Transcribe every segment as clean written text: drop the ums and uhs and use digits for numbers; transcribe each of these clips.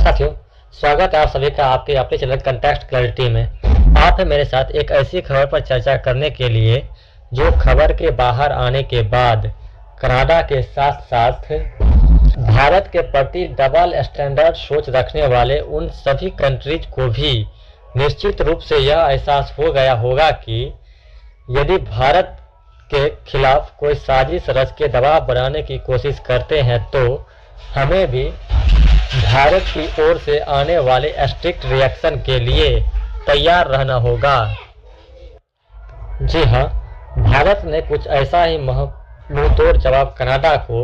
साथियों, स्वागत है आप सभी का आपके अपने चैनल कॉन्टेक्स्ट क्लैरिटी में। आप हैं मेरे साथ एक ऐसी खबर पर चर्चा करने के लिए जो खबर के बाहर आने के बाद कनाडा के साथ साथ भारत के प्रति डबल स्टैंडर्ड सोच रखने वाले उन सभी कंट्रीज को भी निश्चित रूप से यह एहसास हो गया होगा कि यदि भारत के खिलाफ कोई साजिश रच के दबाव बनाने की कोशिश करते हैं तो हमें भी भारत की ओर से आने वाले स्ट्रिक्ट रिएक्शन के लिए तैयार रहना होगा। जी हाँ, भारत ने कुछ ऐसा ही मुंहतोड़ जवाब कनाडा को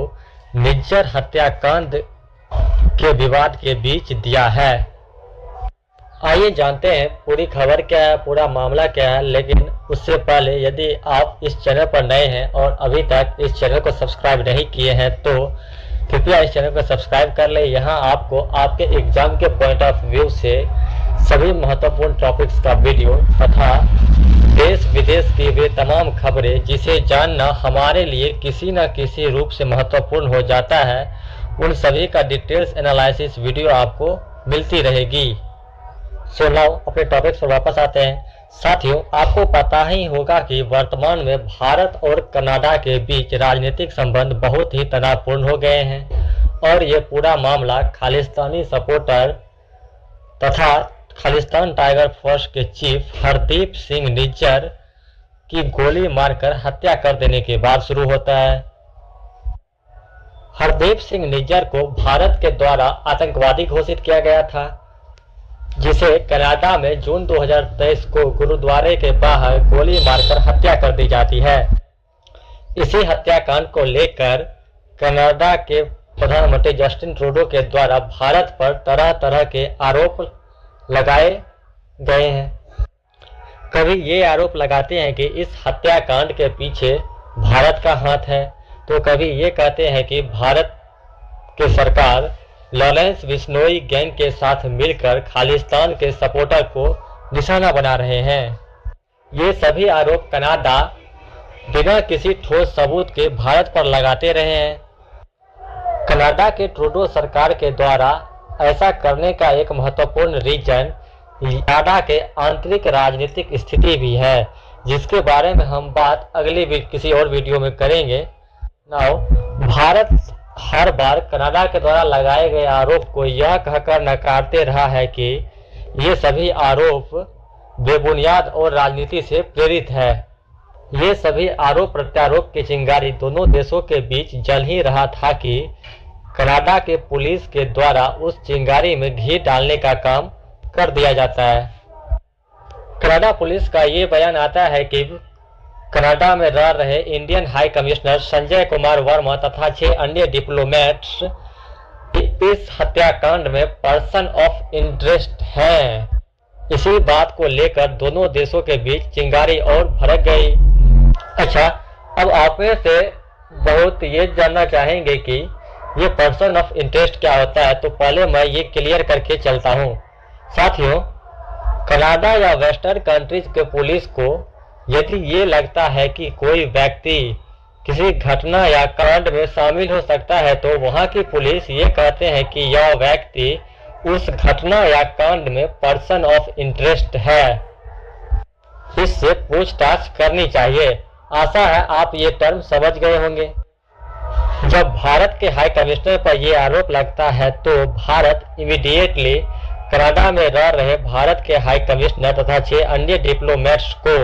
निज्जर हत्याकांड के विवाद के बीच दिया है। आइए जानते हैं पूरी खबर क्या है, पूरा मामला क्या है। लेकिन उससे पहले यदि आप इस चैनल पर नए हैं और अभी तक इस चैनल को सब्सक्राइब नहीं किए हैं तो कृपया इस चैनल को सब्सक्राइब कर लें। यहाँ आपको आपके एग्जाम के पॉइंट ऑफ व्यू से सभी महत्वपूर्ण टॉपिक्स का वीडियो तथा देश विदेश की वे तमाम खबरें जिसे जानना हमारे लिए किसी न किसी रूप से महत्वपूर्ण हो जाता है, उन सभी का डिटेल्स एनालिसिस वीडियो आपको मिलती रहेगी। सो नाउ अपने टॉपिक्स पर वापस आते हैं। साथियों, आपको पता ही होगा कि वर्तमान में भारत और कनाडा के बीच राजनीतिक संबंध बहुत ही तनावपूर्ण हो गए हैं और ये पूरा मामला खालिस्तानी सपोर्टर तथा खालिस्तान टाइगर फोर्स के चीफ हरदीप सिंह निज्जर की गोली मारकर हत्या कर देने के बाद शुरू होता है। हरदीप सिंह निज्जर को भारत के द्वारा आतंकवादी घोषित किया गया था, जिसे कनाडा में जून 2023 को गुरुद्वारे के बाहर गोली मारकर हत्या कर दी जाती है। इसी हत्याकांड को लेकर कनाडा के प्रधानमंत्री जस्टिन ट्रूडो के द्वारा भारत पर तरह तरह के आरोप लगाए गए हैं। कभी ये आरोप लगाते हैं कि इस हत्याकांड के पीछे भारत का हाथ है, तो कभी ये कहते हैं कि भारत की सरकार लॉरेंस बिश्नोई गैंग के साथ मिलकर खालिस्तान के सपोर्टर को निशाना बना रहे हैं। ये सभी आरोप कनाडा बिना किसी ठोस सबूत के भारत पर लगाते रहे हैं। कनाडा के ट्रूडो सरकार के द्वारा ऐसा करने का एक महत्वपूर्ण रीजन कनाडा के आंतरिक राजनीतिक स्थिति भी है, जिसके बारे में हम बात अगली किसी और वीडियो में करेंगे। नाउ भारत हर बार कनाडा के द्वारा लगाए गए आरोप को यह कहकर नकारते रहा है कि ये सभी आरोप बेबुनियाद और राजनीति से प्रेरित है। ये सभी आरोप प्रत्यारोप की चिंगारी दोनों देशों के बीच जल ही रहा था कि कनाडा के पुलिस के द्वारा उस चिंगारी में घी डालने का काम कर दिया जाता है। कनाडा पुलिस का ये बयान आता है कि कनाडा में रह रहे Indian high commissioner Sanjay Kumar Verma तथा 6 अन्य डिप्लोमेट्स इस हत्याकांड में पर्सन ऑफ इंटरेस्ट हैं। इसी बात को लेकर दोनों देशों के बीच चिंगारी और भड़क गई। अच्छा, अब आप में से बहुत ये जानना चाहेंगे कि ये पर्सन ऑफ इंटरेस्ट क्या होता है, तो पहले मैं ये क्लियर करके चलता हूँ। साथियों, कनाडा या वेस्टर्न कंट्रीज के पुलिस को यदि ये लगता है कि कोई व्यक्ति किसी घटना या कांड में शामिल हो सकता है तो वहां की पुलिस ये कहते हैं कि यह व्यक्ति उस घटना या कांड में पर्सन ऑफ इंटरेस्ट है, इससे पूछताछ करनी चाहिए। आशा है आप ये टर्म समझ गए होंगे। जब भारत के हाई कमिश्नर पर यह आरोप लगता है तो भारत इमीडिएटली कनाडा में रह रहे भारत के हाई कमिश्नर तथा 6 अन्य डिप्लोमेट्स को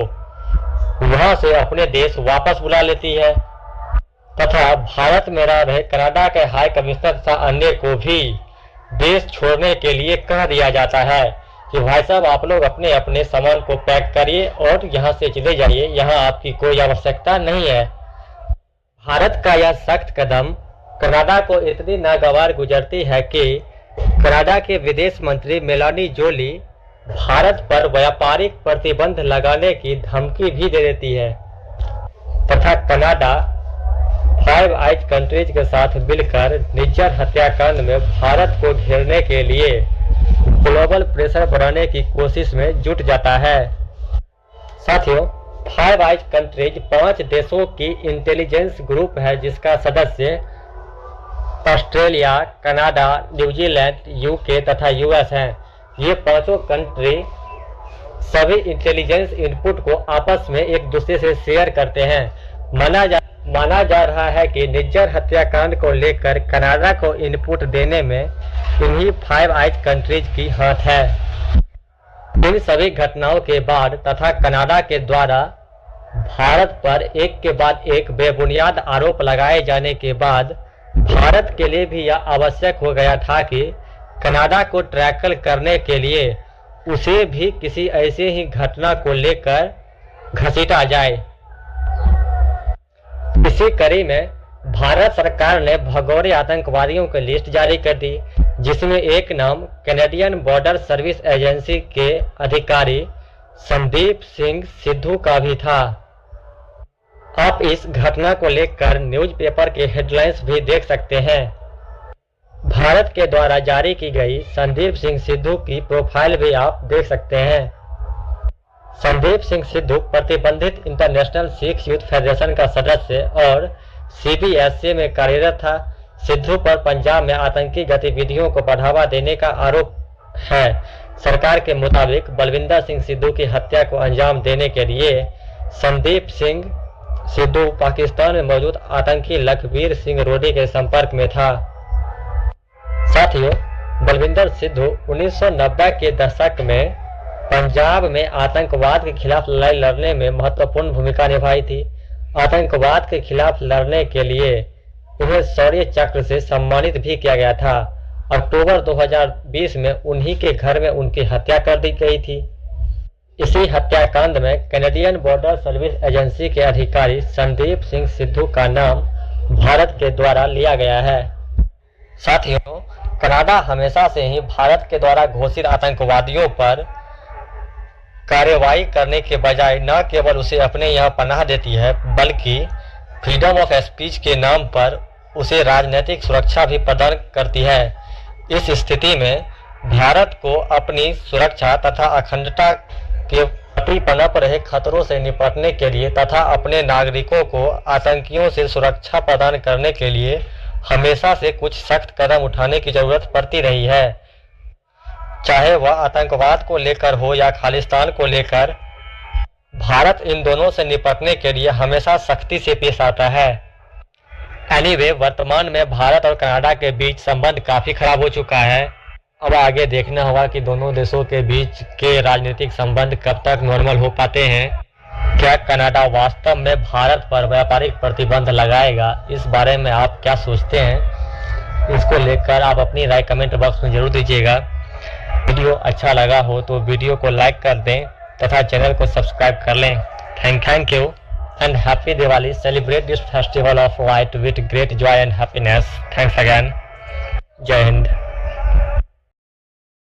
वहां से अपने देश वापस बुला लेती है तथा भारत में रह रहे कनाडा के हाई कमिश्नर तथा अन्य को भी देश छोड़ने के लिए कह दिया जाता है कि भाई साहब आप लोग अपने अपने सामान को पैक करिए और यहाँ से चले जाइए, यहाँ आपकी कोई आवश्यकता नहीं है। भारत का यह सख्त कदम कनाडा को इतनी नागवार गुजरती है कि कनाडा के विदेश मंत्री मेलानी जोली भारत पर व्यापारिक प्रतिबंध लगाने की धमकी भी दे देती है तथा कनाडा 5 आइज कंट्रीज के साथ मिलकर निज्जर हत्याकांड में भारत को घेरने के लिए ग्लोबल प्रेशर बनाने की कोशिश में जुट जाता है। साथियों, 5 आइज कंट्रीज 5 देशों की इंटेलिजेंस ग्रुप है जिसका सदस्य ऑस्ट्रेलिया, कनाडा, न्यूजीलैंड, यूके तथा यूएस हैं। ये पांचों कंट्री सभी इंटेलिजेंस इनपुट को आपस में एक दूसरे से शेयर करते हैं। माना जा रहा है कि निज्जर हत्याकांड को लेकर कनाडा को इनपुट देने में इन्हीं फाइव आइज कंट्रीज की हाथ है। इन सभी घटनाओं के बाद तथा कनाडा के द्वारा भारत पर एक के बाद एक बेबुनियाद आरोप लगाए जाने के बाद भारत के लिए भी यह आवश्यक हो गया था कि कनाडा को टैकल करने के लिए उसे भी किसी ऐसे ही घटना को लेकर घसीटा जाए। इसी कड़ी में भारत सरकार ने भगोड़े आतंकवादियों की लिस्ट जारी कर दी, जिसमें एक नाम कैनेडियन बॉर्डर सर्विस एजेंसी के अधिकारी संदीप सिंह सिद्धू का भी था। आप इस घटना को लेकर न्यूज़पेपर के हेडलाइंस भी देख सकते हैं। भारत के द्वारा जारी की गई संदीप सिंह सिद्धू की प्रोफाइल भी आप देख सकते हैं। संदीप सिंह सिद्धू प्रतिबंधित इंटरनेशनल सिख यूथ फेडरेशन का सदस्य और सीबीएसई में कार्यरत था। सिद्धू पर पंजाब में आतंकी गतिविधियों को बढ़ावा देने का आरोप है। सरकार के मुताबिक बलविंदर सिंह सिद्धू की हत्या को अंजाम देने के लिए संदीप सिंह सिद्धू पाकिस्तान में मौजूद आतंकी लखबीर सिंह रोडी के संपर्क में था। साथियों, बलविंदर सिद्धू 1990 के दशक में पंजाब में आतंकवाद के खिलाफ लड़ाई लड़ने में महत्वपूर्ण भूमिका निभाई थी। आतंकवाद के खिलाफ लड़ने के लिए इन्हें शौर्य चक्र से सम्मानित भी किया गया था। अक्टूबर 2020 में उन्हीं के घर में उनकी हत्या कर दी गई थी। इसी हत्याकांड में कैनेडियन बॉर्डर सर्विस एजेंसी के अधिकारी संदीप सिंह सिद्धू का नाम भारत के द्वारा लिया गया है। साथियों, कनाडा हमेशा से ही भारत के द्वारा घोषित आतंकवादियों पर कार्रवाई करने के बजाय न केवल उसे अपने यहाँ पनाह देती है, बल्कि फ्रीडम ऑफ स्पीच के नाम पर उसे राजनीतिक सुरक्षा भी प्रदान करती है। इस स्थिति में भारत को अपनी सुरक्षा तथा अखंडता के प्रति पनप रहे खतरों से निपटने के लिए तथा अपने नागरिकों को आतंकियों से सुरक्षा प्रदान करने के लिए हमेशा से कुछ सख्त कदम उठाने की जरूरत पड़ती रही है। चाहे वह आतंकवाद को लेकर हो या खालिस्तान को लेकर, भारत इन दोनों से निपटने के लिए हमेशा सख्ती से पेश आता है। एनीवे, वर्तमान में भारत और कनाडा के बीच संबंध काफी खराब हो चुका है। अब आगे देखना होगा कि दोनों देशों के बीच के राजनीतिक संबंध कब तक नॉर्मल हो पाते हैं। क्या कनाडा वास्तव में भारत पर व्यापारिक प्रतिबंध लगाएगा? इस बारे में आप क्या सोचते हैं? इसको लेकर आप अपनी राय कमेंट बॉक्स में जरूर दीजिएगा। वीडियो अच्छा लगा हो तो वीडियो को लाइक कर दें तथा चैनल को सब्सक्राइब कर लें। Thank you and happy Diwali. Celebrate this festival of light with great Joy and happiness. Thanks again. जय हिंद।